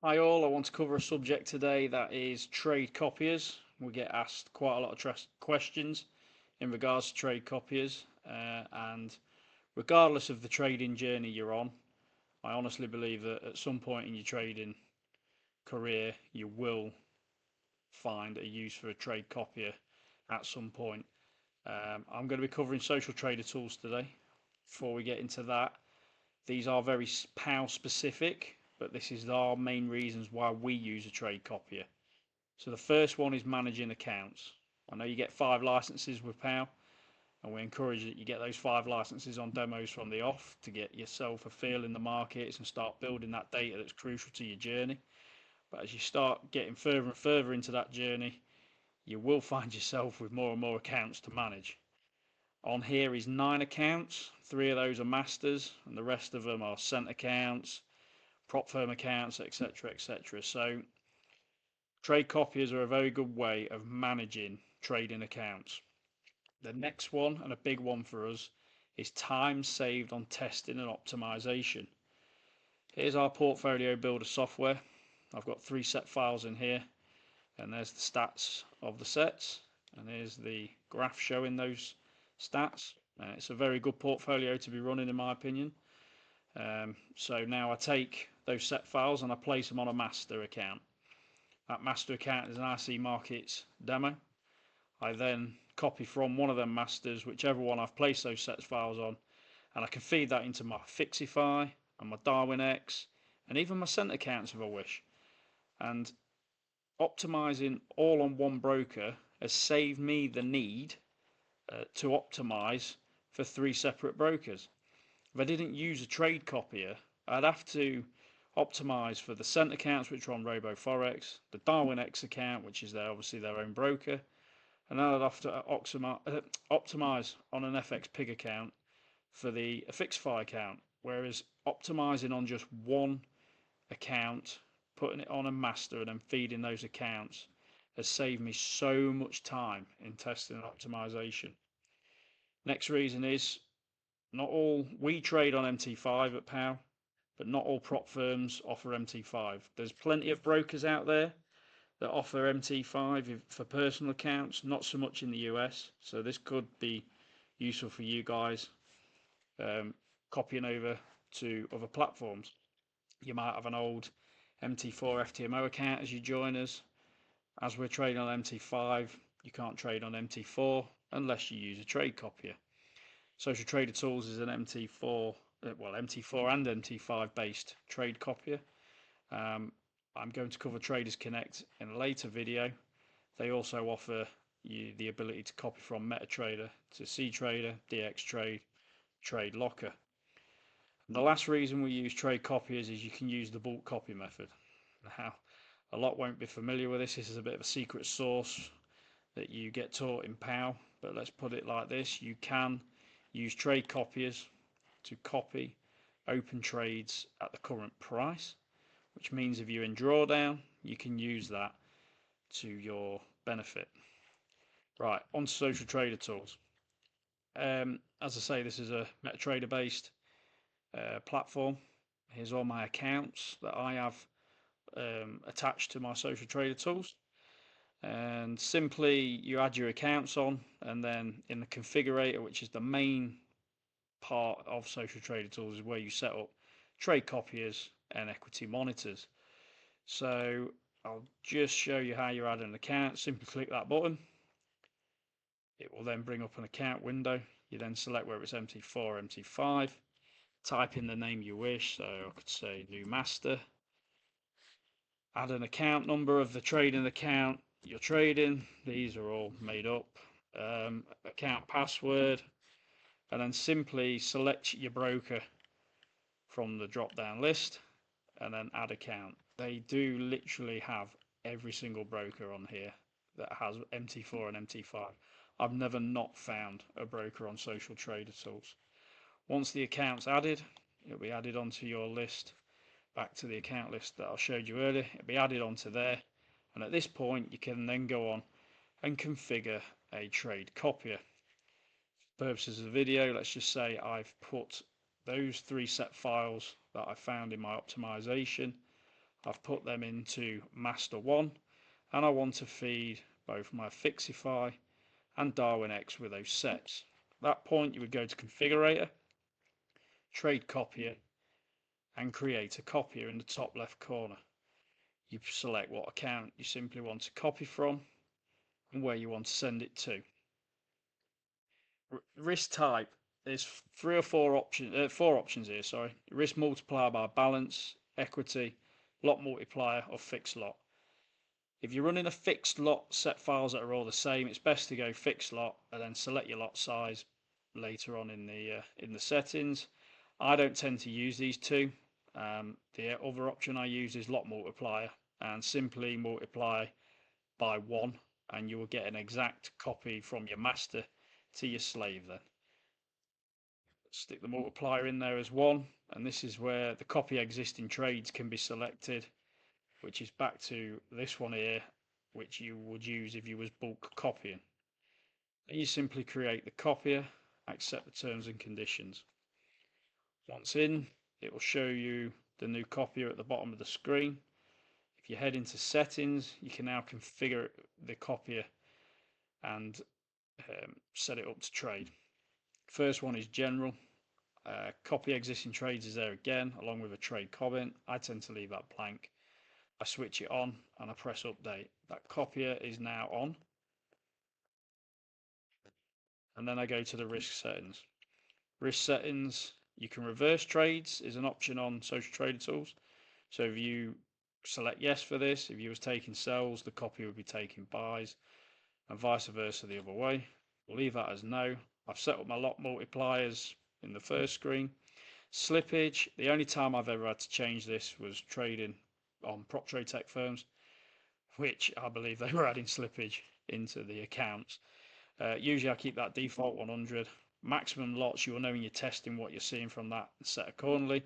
Hi all, I want to cover a subject today that is trade copiers. We get asked quite a lot of questions in regards to trade copiers, and regardless of the trading journey you're on, I honestly believe that at some point in your trading career you will find a use for a trade copier at some point. I'm going to be covering social trader tools today. Before we get into that, these are very POW specific, but this is our main reasons why we use a trade copier. So the first one is managing accounts. I know you get 5 licenses with POW, and we encourage that you get those 5 licenses on demos from the off to get yourself a feel in the markets and start building that data that's crucial to your journey. But as you start getting further and further into that journey, you will find yourself with more and more accounts to manage. On here is 9 accounts, 3 of those are masters, and the rest of them are cent accounts, prop firm accounts, etc. etc. So trade copiers are a very good way of managing trading accounts. The next one, and a big one for us, is time saved on testing and optimization. Here's our portfolio builder software. I've got 3 set files in here, and there's the stats of the sets, and here's the graph showing those stats. It's a very good portfolio to be running in my opinion. So now I take those set files and I place them on a master account. That master account is an RC Markets demo. I then copy from one of them masters, whichever one I've placed those set files on, and I can feed that into my Fixify and my Darwin X and even my cent accounts if I wish. And optimizing all on one broker has saved me the need to optimize for 3 separate brokers. If I didn't use a trade copier, I'd have to optimize for the cent accounts, which are on RoboForex, the Darwin X account, which is obviously their own broker, and then I'd have to optimize on an FX pig account for the Fixify account. Whereas optimizing on just one account, putting it on a master, and then feeding those accounts has saved me so much time in testing and optimization. Next reason is not all we trade on MT5 at POW, but not all prop firms offer MT5. There's plenty of brokers out there that offer MT5 for personal accounts, not so much in the US. So this could be useful for you guys copying over to other platforms. You might have an old MT4 FTMO account as you join us. As we're trading on MT5, you can't trade on MT4 unless you use a trade copier. Social Trader Tools is an MT4 and MT5 based trade copier. I'm going to cover Traders Connect in a later video. They also offer you the ability to copy from MetaTrader to CTrader, DXTrade, Trade Locker. And the last reason we use trade copiers is you can use the bulk copy method. Now, a lot won't be familiar with this. This is a bit of a secret sauce that you get taught in POW, but let's put it like this. You can use trade copiers to copy open trades at the current price, which means if you're in drawdown, you can use that to your benefit. Right, on to Social Trader Tools. As I say, this is a MetaTrader based platform. Here's all my accounts that I have attached to my Social Trader Tools. And simply you add your accounts on, and then in the configurator, which is the main part of Social Trader Tools, is where you set up trade copiers and equity monitors. So I'll just show you how you add an account. Simply click that button. It will then bring up an account window. You then select whether it's MT4 or MT5. Type in the name you wish, so I could say new master. Add an account number of the trading account you're trading. These are all made up. Account password, and then simply select your broker from the drop down list and then add account. They do literally have every single broker on here that has MT4 and MT5. I've never not found a broker on Social Trader Tools. Once the account's added, it'll be added onto your list, back to the account list that I showed you earlier. It'll be added onto there, and at this point you can then go on and configure a trade copier. For purposes of the video, let's just say I've put those 3 set files that I found in my optimization. I've put them into Master 1, and I want to feed both my Fixify and Darwin X with those sets. At that point, you would go to Configurator, Trade Copier, and create a copier in the top left corner. You select what account you simply want to copy from and where you want to send it to. Risk type, there's four options here, sorry. Risk multiplier by balance, equity, lot multiplier, or fixed lot. If you're running a fixed lot set files that are all the same, it's best to go fixed lot and then select your lot size later on in the settings. I don't tend to use these two. The other option I use is lot multiplier, and simply multiply by 1 and you will get an exact copy from your master to your slave. Then stick the multiplier in there as 1, and this is where the copy existing trades can be selected, which is back to this one here, which you would use if you was bulk copying. And you simply create the copier, accept the terms and conditions. Once in, it will show you the new copier at the bottom of the screen. If you head into settings, you can now configure the copier and set it up to trade. First one is general. Copy existing trades is there again, along with a trade comment. I tend to leave that blank. I switch it on and I press update. That copier is now on. And then I go to the risk settings. Risk settings, you can reverse trades is an option on Social Trader Tools. So if you select yes for this, if you was taking sells, the copy would be taking buys, and vice versa the other way. We'll leave that as no. I've set up my lot multipliers in the first screen. Slippage, the only time I've ever had to change this was trading on prop trade tech firms, which I believe they were adding slippage into the accounts. Usually I keep that default 100. Maximum lots, you'll know when you're testing what you're seeing from that set accordingly.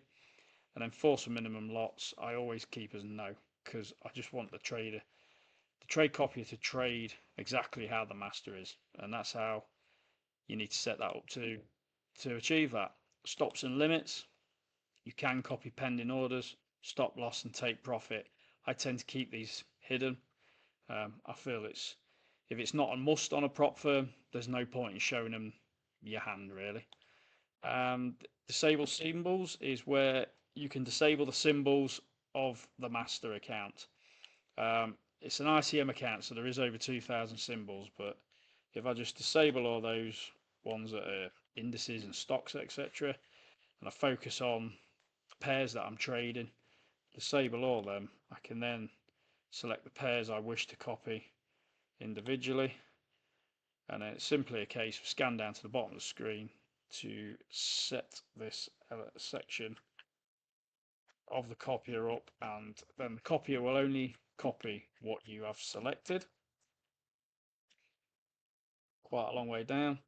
And then force a minimum lots, I always keep as no, because I just want the trade copier to trade exactly how the master is, and that's how you need to set that up to achieve that. Stops and limits, you can copy pending orders, stop loss and take profit. I tend to keep these hidden. I feel if it's not a must on a prop firm, there's no point in showing them your hand really. Disable symbols is where you can disable the symbols of the master account. It's an ICM account, so there is over 2,000 symbols, but if I just disable all those ones that are indices and stocks, etc., and I focus on the pairs that I'm trading, disable all of them, I can then select the pairs I wish to copy individually, and then it's simply a case of scan down to the bottom of the screen to set this section of the copier up, and then the copier will only copy what you have selected. Quite a long way down.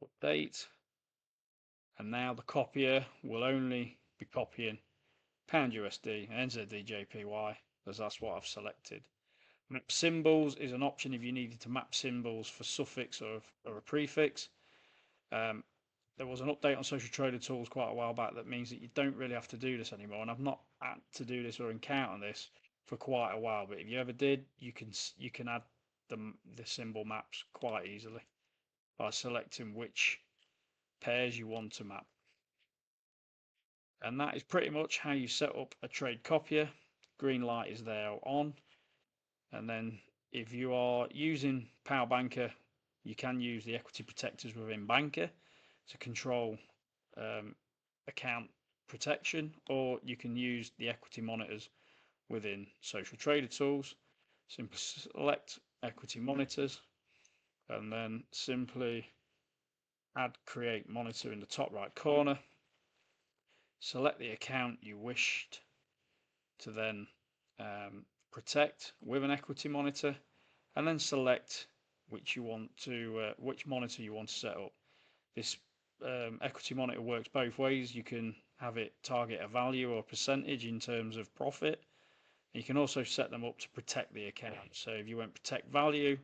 Update, and now the copier will only be copying pound USD and NZD JPY, as that's what I've selected. Map symbols is an option if you needed to map symbols for suffix or a prefix. There was an update on Social Trader Tools quite a while back that means that you don't really have to do this anymore, and I've not had to do this or encounter this for quite a while, but if you ever did, you can add the symbol maps quite easily by selecting which pairs you want to map. And that is pretty much how you set up a trade copier. Green light is there on, and then if you are using Power Banker, you can use the equity protectors within Banker to control account protection, or you can use the equity monitors within Social Trader Tools. Simply select equity monitors and then simply add create monitor in the top right corner. Select the account you wished to then protect with an equity monitor, and then select which monitor you want to set up. This equity monitor works both ways. You can have it target a value or a percentage in terms of profit. You can also set them up to protect the account. So if you went protect value,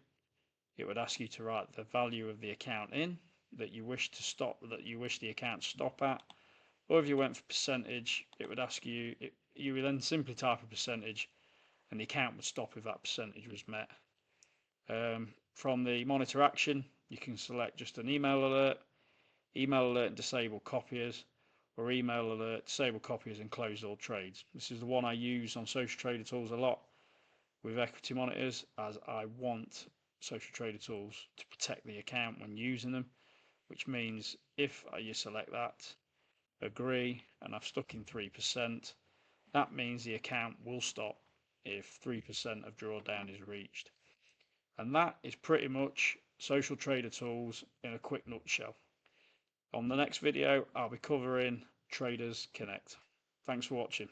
it would ask you to write the value of the account in that you wish to stop, that you wish the account to stop at. Or if you went for percentage, it would ask you, you would then simply type a percentage and the account would stop if that percentage was met. From the monitor action, you can select just an email alert and disable copiers, or email alert, disable copiers and close all trades. This is the one I use on Social Trader Tools a lot with equity monitors, as I want Social Trader Tools to protect the account when using them, which means if you select that, agree, and I've stuck in 3%, that means the account will stop if 3% of drawdown is reached. And that is pretty much Social Trader Tools in a quick nutshell. On the next video, I'll be covering Traders Connect. Thanks for watching.